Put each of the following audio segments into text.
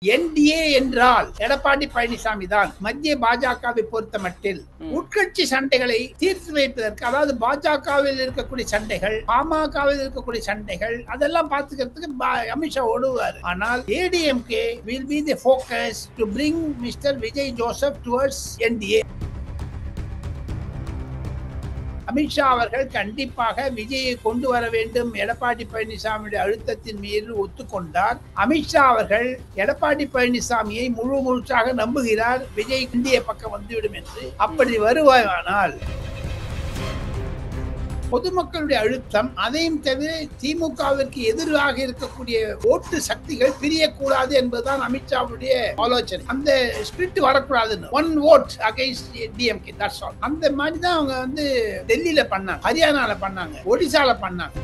NDA என்றால் எடப்பாடி பழனிசாமி தான். மத்திய பாஜகவை பொறுத்த மட்டில் உட்கட்சி சண்டைகளை தீர்த்து வைப்பதற்கு, அதாவது பாஜகவில் இருக்கக்கூடிய சண்டைகள், பாமகவில் இருக்கக்கூடிய சண்டைகள், அதெல்லாம் பார்த்துக்கிறதுக்கு அமித்ஷா ஓடுவார். ஆனால் ADMK will be the focus to bring Mr. Vijay Joseph towards NDA. Amit Shah அவர்கள் கண்டிப்பாக விஜயை கொண்டு வர வேண்டும் எடப்பாடி பழனிசாமியுடைய அழுத்தத்தின் மீது ஒத்துக்கொண்டார். அமித்ஷா அவர்கள் எடப்பாடி பழனிசாமியை முழுசாக நம்புகிறார், விஜய் இந்திய பக்கம் வந்துவிடும் என்று. அப்படி வருவாயானால் பொதுமக்களுடைய அழுத்தம், அதையும் தவிர திமுகவிற்கு எதிராக இருக்கக்கூடிய ஓட்டு சக்திகள் பிரியக்கூடாது என்பதுதான் அமித்ஷாவுடைய ஆலோசனை. அந்த ஸ்பிரிட் வரக்கூடாதுன்னு, one vote against DMK, that's all. அந்த மாதிரி தான் அவங்க டெல்லியில பண்ணாங்க, ஹரியானால பண்ணாங்க, ஒடிசால பண்ணாங்க.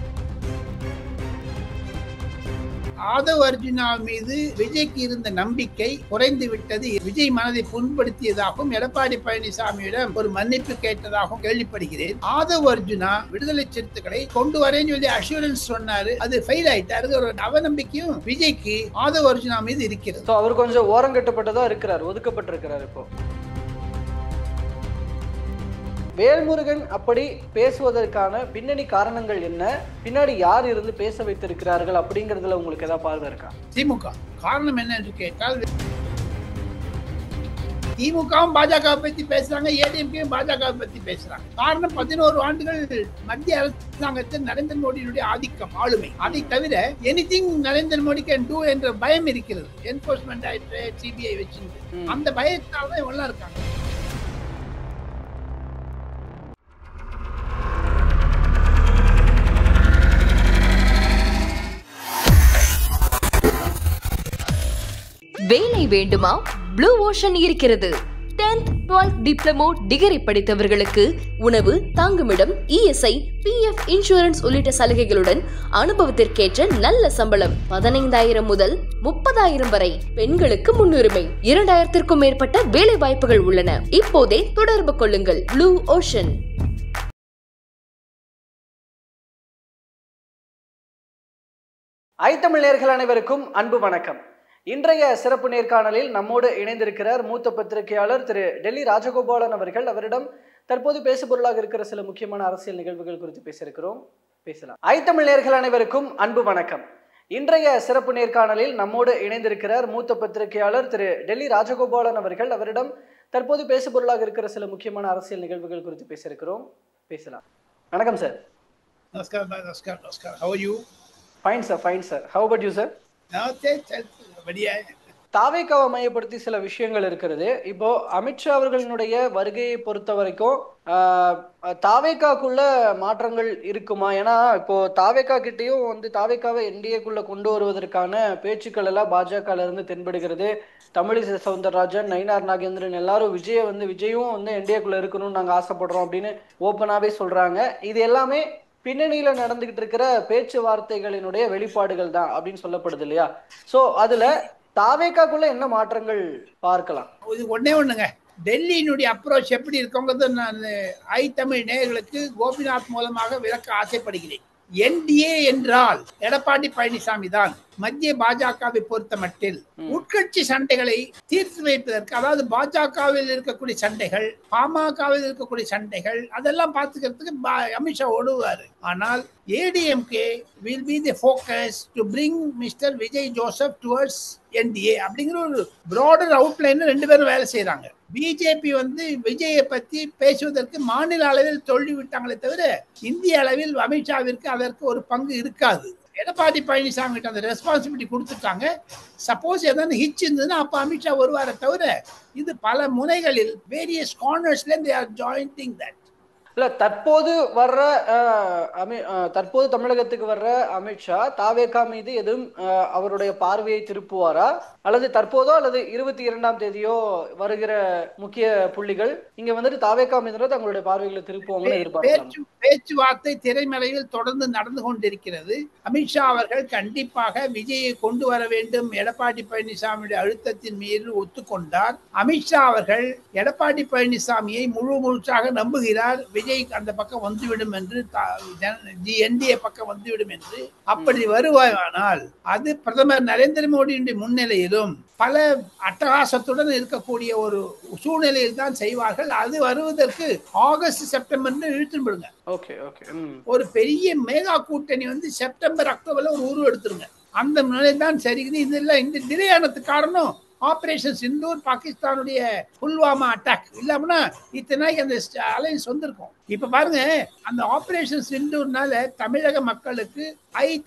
ஆதவ் அர்ஜுனா மீது விஜய்க்கு இருந்த நம்பிக்கை குறைந்து விட்டது. விஜய் மனதை புண்படுத்தியதாகவும் எடப்பாடி பழனிசாமியிடம் ஒரு மன்னிப்பு கேட்டதாகவும் கேள்விப்படுகிறேன். ஆதவ் அர்ஜுனா விடுதலை சிறுத்தைகளை கொண்டு வரேன்னு சொல்லி அஷூரன்ஸ் சொன்னாரு, அது ஃபெயில் ஆயிட்டாரு. ஒரு அவநம்பிக்கையும் விஜய்க்கு ஆதவ் அர்ஜுனா மீது இருக்கிறது. அவர் கொஞ்சம் ஓரங்கட்டப்பட்டதா இருக்கிறார், ஒதுக்கப்பட்டிருக்கிறார். இப்போ வேல்முருகன் அப்படி பேசுவதற்கான பின்னணி காரணங்கள் என்ன, பின்னாடி யார் இருந்து பேச வைத்திருக்கிறார்கள் அப்படிங்கறதுல உங்களுக்கு ஏதாவது பார்வை இருக்கா? திமுக காரணம் என்ன என்று கேட்டால், திமுகவும் பாஜக பத்தி பேசுறாங்க, ஏடிஎம்கேயும் பாஜக பத்தி பேசுறாங்க. காரணம் 11 ஆண்டுகள் மத்திய அரசாங்கத்தில் நரேந்திர மோடியினுடைய ஆதிக்கம், ஆளுமை. அதை தவிர anything Narendra Modi can do என்ற பயம் இருக்கிறது. என்போர்ஸ்மெண்ட் டைரக்டரேட், சிபிஐ வச்சு அந்த பயத்தால தான் இவங்க இருக்காங்க. வேலை வேண்டுமா? ப்ளூ ஓஷன் இருக்கிறது. 10th 12th டிப்ளமோ டிகிரி படித்தவர்களுக்கு உணவு, தங்குமிடம், இஎஸ்ஐ, பிஎஃப், இன்சூரன்ஸ் உள்ளிட்ட சலுகைகளுடன் அனுபவத்திற்கேற்ற நல்ல சம்பளம் 15,000 முதல் 30,000 வரை. பெண்களுக்கு முன்னுரிமை. 2,000க்கும் மேற்பட்ட வேலை வாய்ப்புகள் உள்ளன. இப்போதே தொடர்பு கொள்ளுங்கள். Blue ocean. ஐத்தமிழ் நேயர்கள் அனைவருக்கும் அன்பு வணக்கம். இன்றைய சிறப்பு நேர்காணலில் நம்மோடு இணைந்திருக்கிறார் மூத்த பத்திரிகையாளர் திரு டெல்லி ராஜகோபாலன் அவர்கள். அவரிடம் தற்போது பேசுபொருளாக இருக்கிற சில முக்கியமான அரசியல் நிகழ்வுகள் குறித்து பேசலாம். ஐத்தமிழ் நேயர்கள் அனைவருக்கும் அன்பு வணக்கம். இன்றைய சிறப்பு நேர்காணலில் நம்மோடு இணைந்திருக்கிறார் மூத்த பத்திரிகையாளர் திரு டெல்லி ராஜகோபாலன் அவர்கள். அவரிடம் தற்போது பேசுபொருளாக இருக்கிற சில முக்கியமான அரசியல் நிகழ்வுகள் குறித்து பேசலாம். வணக்கம் sir. Namaskar. How are you? Fine sir. How about you sir? தாவேகாவை மையப்படுத்தி சில விஷயங்கள் இருக்கிறது. இப்போ அமித்ஷா அவர்களினுடைய வருகையை பொறுத்த வரைக்கும் தாவேகாக்குள்ள மாற்றங்கள் இருக்குமா? ஏன்னா இப்போ தாவேகா கிட்டையும் தாவேகாவை என்டிஏக்குள்ள கொண்டு வருவதற்கான பேச்சுக்கள் எல்லாம் பாஜகல இருந்து தென்படுகிறது. தமிழிசை சவுந்தரராஜன், நயினார் நாகேந்திரன் எல்லாரும் விஜயும் என்டிஏக்குள்ள இருக்கணும்னு நாங்க ஆசைப்படுறோம் அப்படின்னு ஓப்பனாவே சொல்றாங்க. இது எல்லாமே பின்னணியில நடந்துகிட்டு இருக்கிற பேச்சுவார்த்தைகளினுடைய வெளிப்பாடுகள் தான் அப்படின்னு சொல்லப்படுது இல்லையா? சோ அதுல தாவேகாக்குள்ள என்ன மாற்றங்கள் பார்க்கலாம்? இது ஒண்ணுங்க, டெல்லியினுடைய அப்ரோச் எப்படி இருக்கோங்கிறது நான் ஐத்தமிழ் நேயர்களுக்கு கோபிநாத் மூலமாக விளக்க ஆசைப்படுகிறேன். என்டிஏ என்றால் எடப்பாடி பழனிசாமி தான். மத்திய பாஜகவை பொறுத்த மட்டில் உட்கட்சி சண்டைகளை தீர்த்து வைப்பதற்கு, அதாவது பாஜகவில் இருக்கக்கூடிய சண்டைகள், பாமகவில் இருக்கக்கூடிய சண்டைகள், அதெல்லாம் பார்த்துக்கிறதுக்கு அமித்ஷா ஓடுவார். ஆனால் ADMK will be the focus to bring Mr. Vijay Joseph towards NDA அப்படிங்கிற ஒரு பிராடர் அவுட்லைன்ல 2 பேரும் வேலை செய்யறாங்க. பிஜேபி விஜயை பத்தி பேசுவதற்கு மாநில அளவில் சொல்லி விட்டாங்களே தவிர இந்திய அளவில் அமித்ஷாவிற்கு அதற்கு ஒரு பங்கு இருக்காது. எடப்பாடி பழனிசாமி கிட்ட அந்த ரெஸ்பான்சிபிலிட்டி கொடுத்துட்டாங்க. சப்போஸ் ஏதாவது ஹிச் இருந்ததுன்னா அப்ப அமித்ஷா வருவாரை தவிர இது பல முனைகளில் various கார்னர்ஸ்ல they are joining that. இல்ல தற்போது தமிழகத்துக்கு வர்ற அமித்ஷா தாவேகா மீது எதுவும் அவருடைய பார்வையை திருப்புவாரா, அல்லது தற்போதோ அல்லது 22ஆம் தேதியோ வருகிற முக்கிய புள்ளிகள் இங்க தாவேகா மீது தங்களுடைய பார்வைகளை திருப்புவாங்கன்னு எதிர்பார்க்கலாம்? பேச்சுவார்த்தை திரைமறைவில் தொடர்ந்து நடந்து கொண்டிருக்கிறது. அமித்ஷா அவர்கள் கண்டிப்பாக விஜயை கொண்டு வர வேண்டும் எடப்பாடி பழனிசாமியுடைய அழுத்தத்தின் மீது ஒத்துக்கொண்டார். அமித்ஷா அவர்கள் எடப்பாடி பழனிசாமியை முழுசாக நம்புகிறார், விஜய் அந்த பக்கம் வந்துவிடும் என்று என்டிஏ பக்கம் வந்துவிடும் என்று அப்படி வருவாயானால் அது பிரதமர் நரேந்திர மோடியுடைய முன்னிலையிலும் பல அட்டகாசத்துடன் இருக்கக்கூடிய ஒரு சூழ்நிலையில் தான் செய்வார்கள். அது வருவதற்கு ஆகஸ்ட் செப்டம்பர் இழுத்துடுங்க. ஒரு பெரிய மேகா கூட்டணி வந்து செப்டம்பர் அக்டோபர்ல ஒரு உருவம் எடுத்துருங்க. அந்த நிலை தான் சரிக்குது. இதெல்லாம் இந்த டிலே ஆனதுக்கு காரணம் ஆபரேஷன் சிந்தூர், பாகிஸ்தானுடைய புல்வாமா அட்டாக் இல்லாமனா இத்தனை அந்த அலைன்ஸ் வந்திருக்கும். இப்ப பாருங்க, அந்த ஆபரேஷன் சிந்தூர்னால தமிழக மக்களுக்கு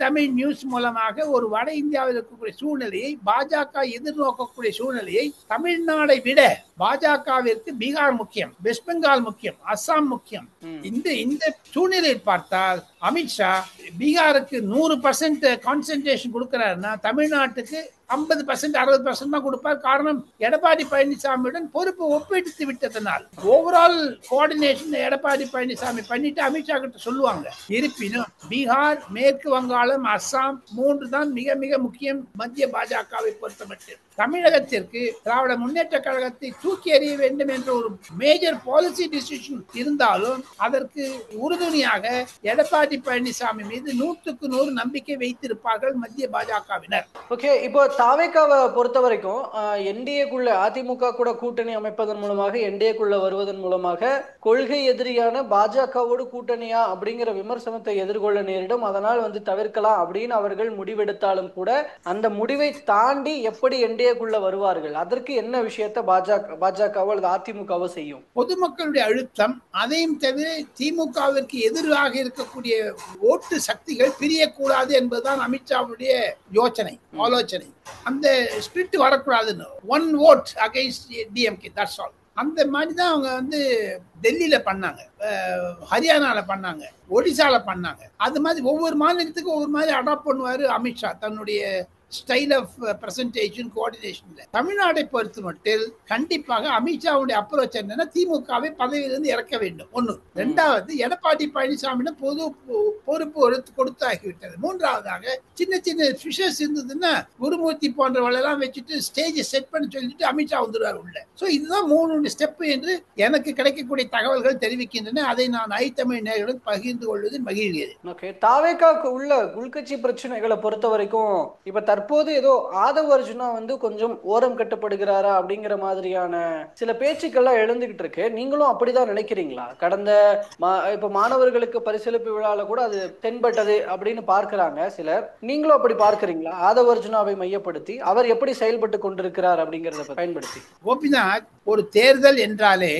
தமிழ் நியூஸ் மூலமாக ஒரு வட இந்தியாவில் இருக்கக்கூடிய சூழ்நிலையை, பாஜக எதிர்நோக்கக்கூடிய சூழ்நிலையை, தமிழ்நாடை விட பாஜகவிற்கு பீகார் முக்கியம், வெஸ்ட் பெங்கால் முக்கியம், அஸ்ஸாம் முக்கியம். இந்த சூழ்நிலையில் பார்த்தால் அமித்ஷா பீகாருக்கு 100% கான்சென்ட்ரேஷன் கொடுக்கிறாருன்னா தமிழ்நாட்டுக்கு 50% 60% தான் கொடுப்பார். காரணம், எடப்பாடி பழனிசாமியுடன் பொறுப்பு ஒப்பிட்டு விட்டதனால் ஓவரால் கோஆர்டினேஷன் எடப்பாடி பழனிசாமி பண்ணிட்டு அமித்ஷா கிட்ட சொல்லுவாங்க. இருப்பினும் பீகார், மேற்கு வங்காளம், அஸ்ஸாம் 3 தான் மிக மிக முக்கியம் மத்திய பாஜகவை பொறுத்தமட்டில். தமிழகத்திற்கு திராவிட முன்னேற்ற கழகத்தை தூக்கி எறிய வேண்டும் என்ற ஒரு மேஜர் பாலிசி டிசிஷன் இருந்தாலும் அதற்கு உறுதுணையாக எடப்பாடி பழனிசாமி மீது 100க்கு 100 நம்பிக்கை வைத்திருப்பார்கள் மத்திய பாஜகவினர். ஓகே, இப்போ தாவேகாவை பொறுத்த வரைக்கும் என்டிஏக்குள்ள அதிமுக கூட கூட்டணி அமைப்பதன் மூலமாக, என்டிஏக்குள்ள வருவதன் மூலமாக கொள்கை எதிரியான பாஜகவோடு கூட்டணியா அப்படிங்கிற விமர்சனத்தை எதிர்கொள்ள நேரிடும். அதனால் தவிர்க்கலாம் அப்படின்னு அவர்கள் முடிவெடுத்தாலும் கூட அந்த முடிவை தாண்டி எப்படி என்டிஏக்குள்ள வருவார்கள், அதற்கு என்ன விஷயத்தை பாஜகவோ அல்லது அதிமுகவோ செய்யும்? பொதுமக்களுடைய அழுத்தம், அதையும் தவிர திமுகவிற்கு எதிராக இருக்கக்கூடிய ஓட்டு சக்திகள் பிரியக்கூடாது என்பதுதான் அமித்ஷாவுடைய யோசனை, ஆலோசனை. அந்த ஸ்பிரிட் வரக்கூடாதுன்னு, one vote against DMK, that's all. அந்த மாதிரி தான் அவங்க டெல்லியில பண்ணாங்க, ஹரியானால பண்ணாங்க, ஒடிசால பண்ணாங்க. அது மாதிரி ஒவ்வொரு மாநிலத்துக்கும் ஒவ்வொரு மாதிரி அடாப்ட் பண்ணுவாரு அமித்ஷா தன்னுடைய ஸ்டைல் ஆஃப் பிரசன்டேஷன், கோஆர்டினேஷன்ல. தமிழ்நாட்டை பொறுத்த மட்டும் கண்டிப்பாக அமித்ஷாவுடைய அப்ரோச் என்னன்னா திமுகவை பதவியிலிருந்து இறக்க வேண்டும். ஒண்ணு. ரெண்டாவது, எடப்பாடி பழனிசாமியிடம் பொறுப்பு கொடுத்தாகிவிட்டது. மூன்றாவதாக, சின்ன சின்ன ஃபிஷர்ஸ் இருந்ததுன்னா குருமூர்த்தி போன்றவளெல்லாம் வச்சுட்டு ஸ்டேஜ் செட் பண்ணி சொல்லிட்டு அமித்ஷா வந்துடுவார் உள்ள. ஸோ இதுதான் 3 ஸ்டெப் என்று எனக்கு கிடைக்கக்கூடிய தகவல்கள் தெரிவிக்கின்றன. அதை நான் தமிழ் நேயர்களுடன் பகிர்ந்து கொள்வது மகிழ்கிறது. ஓகே, தாவேகாவுக்கு உள்ள உள்கட்சி பிரச்சனைகளை பொறுத்த வரைக்கும் இப்ப தற்போது ஏதோ ஆதவ் அர்ஜுனா கொஞ்சம் ஓரம் கட்டப்படுகிறாரா அப்படிங்கிற மாதிரியான சில பேச்சுக்கள்லாம் எழுந்துகிட்டு இருக்கு. நீங்களும் அப்படிதான் நினைக்கிறீங்களா? கடந்த இப்ப மாணவர்களுக்கு பரிசளிப்பு விழால கூட அது தென்பட்டது அப்படின்னு பார்க்கிறாங்க சிலர். நீங்களும் அப்படி பார்க்கிறீங்களா? ஆதவ் அர்ஜுனாவை மையப்படுத்தி அவர் எப்படி செயல்பட்டு கொண்டிருக்கிறார் அப்படிங்கறத பயன்படுத்தி. கோபிநாத், ஒரு தேர்தல் என்றாலே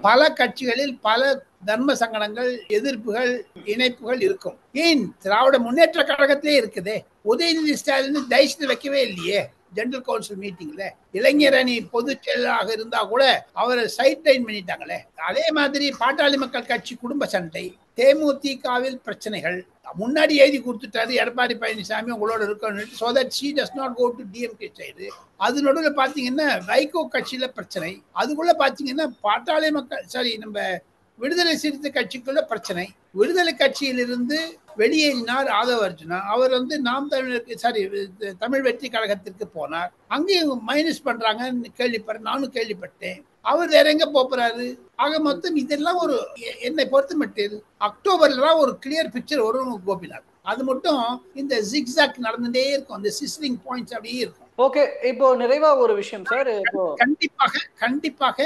பல கட்சிகளில் பல தர்ம சங்கடங்கள், எதிர்ப்புகள், இணைப்புகள் இருக்கும். ஏன் திராவிட முன்னேற்ற கழகத்திலே இருக்குதே. உதயநிதி ஸ்டாலின் டைஸ்ல வைக்கவே இல்லையே ஜெனரல் கவுன்சில் மீட்டிங்ல. இளைஞர் அணி பொதுச் செயலராக இருந்தா கூட அவரை சைட் லைன் பண்ணிட்டாங்களே. அதே மாதிரி பாட்டாளி மக்கள் கட்சி குடும்ப சண்டை, தேமுதிகவில் பிரச்சனைகள் முன்னாடி எழுதி கொடுத்துட்டாரு எடப்பாடி பழனிசாமி உங்களோட இருக்கணும். so that she does not go to DMK side. அது நடுவில் பாத்தீங்கன்னா வைகோ கட்சியில பிரச்சனை. அதுக்குள்ள பாத்தீங்கன்னா பாட்டாளி மக்கள் நம்ம விடுதலை சிறுத்தை கட்சிக்குள்ள பிரச்சனை. விடுதலை கட்சியிலிருந்து வெளியேறினார் ஆதவ் அர்ஜுனா. அவர் நாம் தமிழருக்கு தமிழ் வெற்றி கழகத்திற்கு போனார். அங்கேயும் மைனஸ் பண்றாங்க நானும் கேள்விப்பட்டேன். அவர் வேற எங்க போறாரு. ஆக மொத்தம் இதெல்லாம் ஒரு என்னை பொறுத்த மட்டும் அக்டோபர்ல தான் ஒரு கிளியர் பிக்சர் வரும் கோபிநாத். அது மட்டும் இந்த ஜிக்ஸாக் நடந்துட்டே இருக்கும், அந்த சிஸ்லிங் பாயிண்ட்ஸ் அப்படியே இருக்கும். ஓகே, இப்போ நிறைவா ஒரு விஷயம் சார். இப்போ கண்டிப்பாக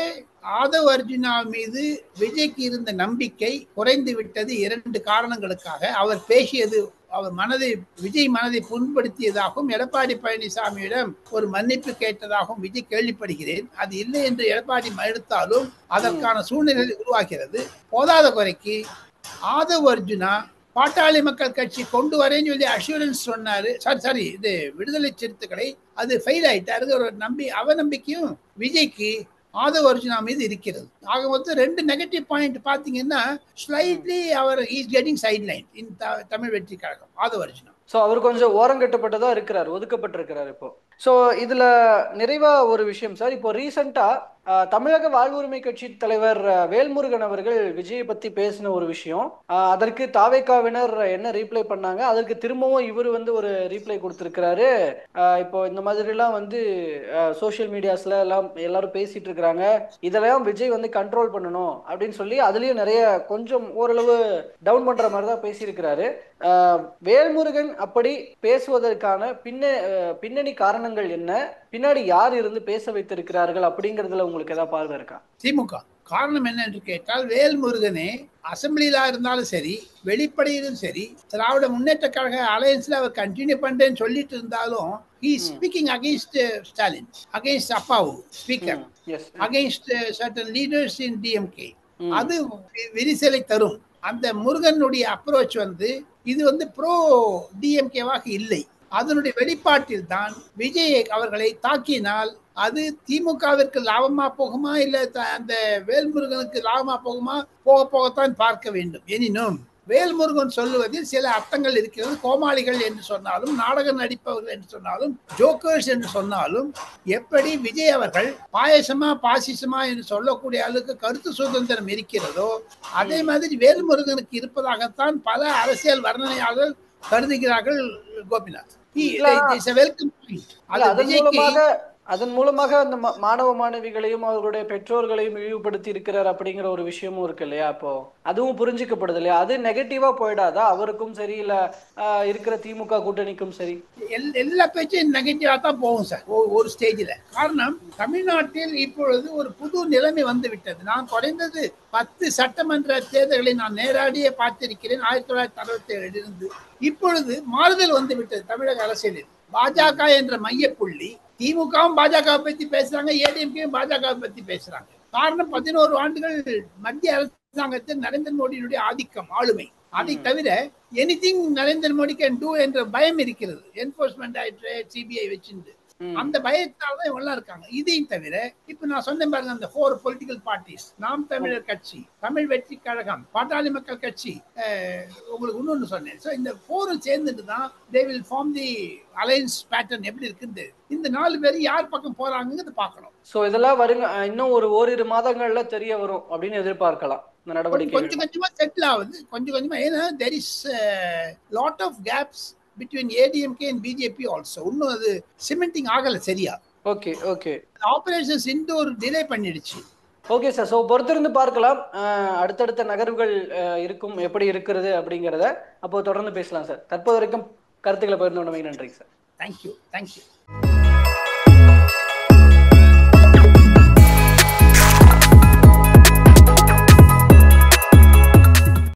ஆதவ் அர்ஜுனா மீது விஜய்க்கு இருந்த நம்பிக்கை குறைந்து விட்டது 2 காரணங்களுக்காக. அவர் பேசியது விஜய் மனதை புண்படுத்தியதாகவும் எடப்பாடி பழனிசாமியிடம் ஒரு மன்னிப்பு கேட்டதாகவும் விஜய் கேள்விப்படுகிறேன். அது இல்லை என்று எடப்பாடி மறுத்தாலும் அதற்கான சூழ்நிலை உருவாகிறது. போதாத குறைக்கு ஆதவ் அர்ஜுனா பாட்டாளி மக்கள் கட்சி கொண்டு வரேன்னு சொல்லி அஷூரன்ஸ் சொன்னாரு. சாரி இது விடுதலை சிறுத்தைகளை, அது ஃபெயில் ஆயிட்டாரு. ஒரு அவநம்பிக்கையும் விஜய்க்கு ஆதவ் அர்ஜுனா மீது இருக்கிறது. ஆக மொத்தம் 2 நெகட்டிவ் பாயிண்ட் பாத்தீங்கன்னா ஸ்லைட்லி அவர் is getting sideline in Tamil Vetri Kazhagam Aadhav Arjuna. So அவர் கொஞ்சம் ஓரங்கட்டப்பட்டதா இருக்கிறார், ஒதுக்கப்பட்டிருக்கிறார் இப்போ. ஸோ இதுல நிறைவா ஒரு விஷயம் சார். இப்போ ரீசெண்டா தமிழக வாழ்வுரிமை கட்சி தலைவர் வேல்முருகன் அவர்கள் விஜயை பத்தி பேசின ஒரு விஷயம், அதற்கு தாவேகாவினர் என்ன ரீப்ளை பண்ணாங்க, அதற்கு திரும்பவும் இவர் வந்து ஒரு ரீப்ளை கொடுத்திருக்கிறாரு. இப்போ இந்த மாதிரி எல்லாம் வந்து சோசியல் மீடியாஸ்ல எல்லாம் எல்லாரும் பேசிட்டு இருக்கிறாங்க, இதெல்லாம் விஜய் வந்து கண்ட்ரோல் பண்ணணும் அப்படின்னு சொல்லி அதுலயும் நிறைய கொஞ்சம் ஓரளவு டவுன் பண்ற மாதிரி தான் பேசியிருக்கிறாரு. வேல்முருகன் அப்படி பேசுவதற்கான பின்னணி காரணங்கள் என்ன, பின்னாடி யார் இருந்து பேச வைத்திருக்கிறார்கள் அப்படிங்கறதுல உங்களுக்கு ஏதாவது பார்வை இருக்கா? திமுக காரணம் என்ன என்று கேட்டால், வேல்முருகனே அசம்பிளியில இருந்தாலும் சரி, வெளிப்படையிலும் சரி, திராவிட முன்னேற்ற கழக அலையன்ஸ்ல அவர் கண்டினியூ பண்றேன்னு சொல்லிட்டு இருந்தாலும், he is speaking against Stalin, against Appavu speaker, against certain leaders in DMK. அது விரிசலை தரும். அந்த முருகனுடைய அப்ரோச் வந்து இது வந்து ப்ரோ டிஎம்கேவாக இல்லை. அதனுடைய வெளிப்பாட்டில் தான் விஜய் அவர்களை தாக்கினால் அது திமுகவிற்கு லாபமா போகுமா இல்ல அந்த வேல்முருகனுக்கு லாபமா போகுமா, போகத்தான் பார்க்க வேண்டும். எனினும் வேல்முருகன் சொல்லுவதில் சில அர்த்தங்கள் இருக்கிறது. கோமாளிகள் என்று சொன்னாலும், நாடகம் நடிப்பவர்கள் என்று சொன்னாலும், ஜோக்கர்ஸ் என்று சொன்னாலும், எப்படி விஜய் அவர்கள் பாயசமா பாசிசமா என்று சொல்லக்கூடிய அளவுக்கு கருத்து சுதந்திரம் இருக்கிறதோ அதே மாதிரி வேல்முருகனுக்கு இருப்பதாகத்தான் பல அரசியல் வர்ணனையாளர்கள் கருதுகிறார்கள். கோபிநாத், அதன் மூலமாக அந்த மாணவ மாணவிகளையும் அவர்களுடைய பெற்றோர்களையும் இழிவுபடுத்தி இருக்கிறார் அப்படிங்கிற ஒரு விஷயமும் இருக்கு இல்லையா? அப்போ அதுவும் புரிஞ்சுக்கப்படுது இல்லையா? அது நெகட்டிவா போயிடாதா அவருக்கும் சரி, இல்ல இருக்கிற திமுக கூட்டணிக்கும் சரி? எல்லா பேச்சும் நெகட்டிவா தான் போகும் சார் ஒரு ஸ்டேஜில். காரணம், தமிழ்நாட்டில் இப்பொழுது ஒரு புது நிலைமை வந்து விட்டது. நான் குறைந்தது 10 சட்டமன்ற தேர்தல்களை நான் நேரடியே பார்த்திருக்கிறேன் 1967 இருந்து. இப்பொழுது மாறுதல் வந்து விட்டது தமிழக அரசியலில். பாஜக என்ற மையப்புள்ளி, திமுகவும் பாஜக பத்தி பேசுறாங்க, ஏடிஎம்கேயும் பாஜக பத்தி பேசுறாங்க. காரணம், 11 ஆண்டுகள் மத்திய அரசாங்கத்தில் நரேந்திர மோடியினுடைய ஆதிக்கம், ஆளுமை. அதை தவிர anything Narendra Modi can do என்ற பயம் இருக்கிறது. என்போர்ஸ்மெண்ட் டைரக்டரேட், சிபிஐ வச்சிருந்து அந்த பயத்தால்தான் இவங்கெல்லாம் இருக்காங்க. இதையும் தவிர இப்ப நான் சொன்னேன் பாருங்க, அந்த 4 பொலிட்டிக்கல் பார்ட்டிஸ், நாம் தமிழர் கட்சி, தமிழ் வெற்றி கழகம், பாட்டாளி மக்கள் கட்சி, உங்களுக்கு இன்னொன்னு சொன்னேன். ஸோ இந்த 4 சேர்ந்துட்டு தான் they will form the alliance pattern. எப்படி இருக்குது, இந்த 4 பேர் யார் பக்கம் போறாங்கிறது பார்க்கணும். ஸோ இதெல்லாம் வருங்க, இன்னும் ஒரு ஓரிரு மாதங்கள்ல தெரிய வரும் அப்படின்னு எதிர்பார்க்கலாம். இந்த நடவடிக்கை கொஞ்சம் கொஞ்சமா செட்டில் ஆகுது, கொஞ்சம் கொஞ்சமா. ஏன்னா there is lot of gaps between ADMK and BJP also. இன்னும் அது சிமெண்டிங் ஆகல சரியா. Okay okay, operation Sindoor delay பண்ணிடுச்சு. ஓகே சார், ஸோ பொறுத்திருந்து பார்க்கலாம் அடுத்தடுத்த நகர்வுகள் இருக்கும் எப்படி இருக்கிறது அப்படிங்கிறத. அப்போ தொடர்ந்து பேசலாம் சார். தற்போது வரைக்கும் கருத்துக்களை பகிர்ந்து கொண்டமைக்கு நன்றி சார். தேங்க்யூ.